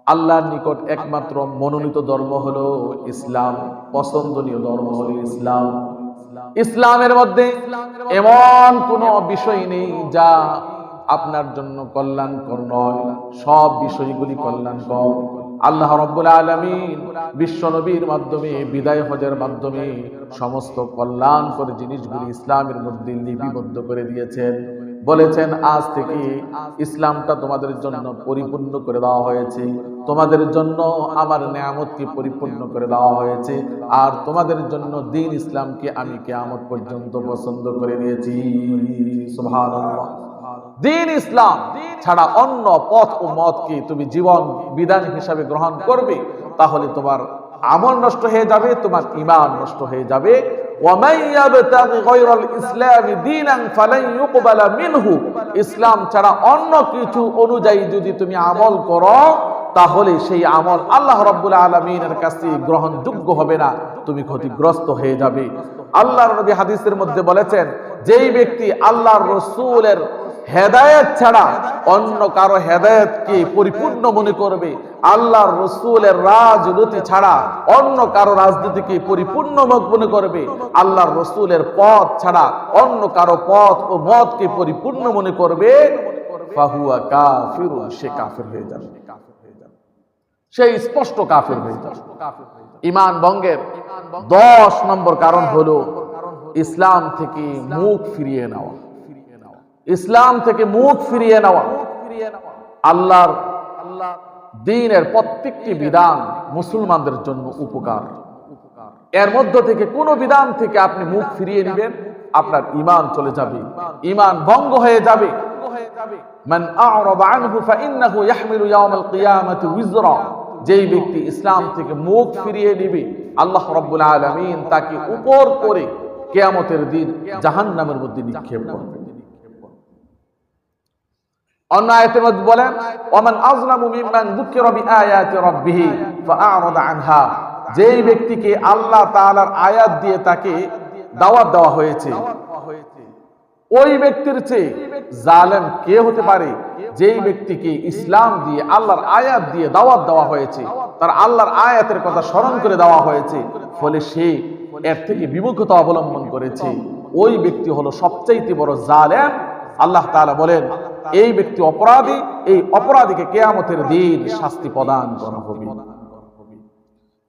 আল্লাহর নিকট একমাত্র মনোনীত ধর্ম হলো ইসলাম, পছন্দনীয় ধর্ম হলো ইসলাম। ইসলামের মধ্যে এমন কোনো বিষয় নেই যা আপনার জন্য কল্যাণকর নয়, সব বিষয়গুলি কল্যাণকর। আল্লাহ রাব্বুল আলামিন বিশ্ব নবীর মাধ্যমে, বিদায় হজের মাধ্যমে সমস্ত কল্যাণকর জিনিসগুলি ইসলামের মধ্যে লিপিবদ্ধ করে দিয়েছেন। বলেছেন, আজ থেকে ইসলামটা তোমাদের জন্য পরিপূর্ণ করে দেওয়া হয়েছে, তোমাদের জন্য আমার নিয়ামতকে পরিপূর্ণ করে দেওয়া হয়েছে, আর তোমাদের জন্য দ্বীন ইসলামকে আমি কিয়ামত পর্যন্ত পছন্দ করে দিয়েছি। সুবহানাল্লাহ। দ্বীন ইসলাম ছাড়া অন্য পথ ও মতকে তুমি জীবন বিধান হিসাবে গ্রহণ করবে, তাহলে তোমার আমল নষ্ট হয়ে যাবে, তোমার ঈমান নষ্ট হয়ে যাবে। ওয়ামান ইয়াবতাগি গায়রাল ইসলামি দীনান ফালান ইউকবালা মিনহু। ইসলাম ছাড়া অন্য কিছু অনুযায়ী যদি তুমি আমল করো, তাহলে সেই আমল আল্লাহ রাব্বুল আলামিনের কাছে গ্রহণযোগ্য হবে না, তুমি ক্ষতিগ্রস্ত হয়ে যাবে। আল্লাহর নবী হাদিসের মধ্যে বলেছেন, যেই ব্যক্তি আল্লাহর রসুলের হেদায়েত ছাড়া অন্য কারো হেদায়েতকে পরিপূর্ণ মনে করবে, আল্লাহর রসুলের রাজনীতি ছাড়া অন্য কারো রাজনীতিকে পরিপূর্ণ মনে করবে, আল্লাহর রসুলের পথ ছাড়া অন্য কারো পথ ও মতকে পরিপূর্ণ মনে করবে, ফাহুয়া কাফিরুন, সে কাফির হয়ে যাবে, সে স্পষ্ট কাফির হয়ে যাবে। ঈমান ভঙ্গের 10 নম্বর কারণ হলো ইসলাম থেকে মুখ ফিরিয়ে নেওয়া। ইসলাম থেকে মুখ ফিরিয়ে নেওয়া। আল্লাহর দ্বীনের প্রত্যেকটি বিধান মুসলমানদের জন্য উপকার। এর মধ্য থেকে কোন বিধান থেকে আপনি মুখ ফিরিয়ে নেবেন, আপনার ঈমান চলে যাবে, ঈমান ভঙ্গ হয়ে যাবে। মান আ'রাদা আনহু ফাইন্নাহু ইয়াহমিলু ইয়াওমাল কিয়ামাতি উযরা, যেই ব্যক্তি ইসলাম থেকে মুখ ফিরিয়ে নেবে, আল্লাহ রাব্বুল আলামিন তাকে উপর করে কিয়ামতের দিন জাহান্নামের মধ্যে নিক্ষেপ করবেন। অন্য আয়াতের মধ্যে বলেন, ওয়ামান আযলামু মিম্মান যুকিরা বিআয়াতি রাব্বিহি ফাআরাদা আনহা, যেই ব্যক্তিকে আল্লাহ তাআলার আয়াত দিয়ে তাকে দাওয়াত দেওয়া হয়েছে, ওই ব্যক্তির চেয়ে জালেম কে হতে পারে? যেই ব্যক্তিকে ইসলাম দিয়ে আল্লাহর আয়াত দিয়ে দাওয়াত দেওয়া হয়েছে, তার আল্লাহর আয়াতের কথা স্মরণ করে দেওয়া হয়েছে, ফলে সে এর থেকে বিমুখতা অবলম্বন করেছে, ওই ব্যক্তি হলো সবচাইতে বড় জালেম। আল্লাহ তাআলা বলেন, এই ব্যক্তি অপরাধী, এই অপরাধীকে কিয়ামতের দিন শাস্তি প্রদান করা হবে।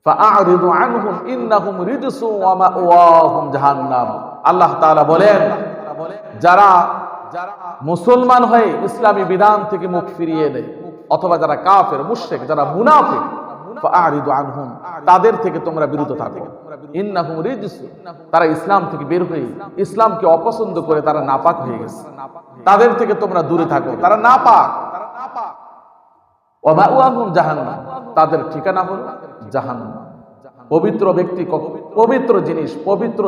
ফাআরিদু আনহুম ইন্নাহুম রিজসুন ওয়া মাওয়াহুম জাহান্নাম। আল্লাহ তাআলা বলেন, যারা মুসলমান হয়ে ইসলামী বিধান থেকে মুখ ফিরিয়ে নেয়, অথবা যারা কাফের, মুশরিক, যারা মুনাফিক, ফাআরিদু আনহুম, তাদের থেকে তোমরা বিরত থাকো। ইন্নাহুম রিজসুন, তারা ইসলাম থেকে বের হয়ে ইসলামকে অপছন্দ করে তারা নাপাক হয়ে গেছে, তাদের থেকে তোমরা দূরে থাকো, তারা নাপাক। ওয়া মাওয়াহুম জাহান্নাম, তাদের ঠিকানা হলো জাহান্নাম। পবিত্র ব্যক্তি, পবিত্র জিনিস, পবিত্র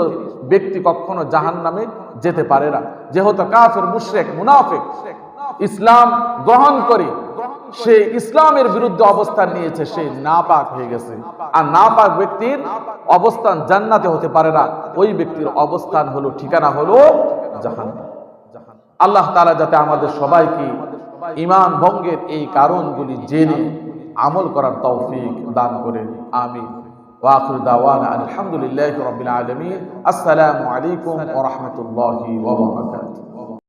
ব্যক্তি কখনো জাহান্নামে যেতে পারে না। যেহেতু কাফের, মুশরিক, মুনাফিক ইসলাম গ্রহণ করে সে ইসলামের বিরুদ্ধে অবস্থান নিয়েছে, সে নাপাক হয়ে গেছে। আর নাপাক ব্যক্তির অবস্থান জান্নাতে হতে পারে না, ওই ব্যক্তির অবস্থান হলো, ঠিকানা হলো জাহান্নাম। আল্লাহ তাআলা যাতে আমাদের সবাইকে ঈমান ভঙ্গের এই কারণগুলি জেনে আমল করার তৌফিক দান করেন, আমিন। ওয়া আখিরু দাওয়ানা আলহামদুলিল্লাহি রাব্বিল আলামিন। আসসালামু আলাইকুম ওয়া রাহমাতুল্লাহি ওয়া বারাকাতুহু।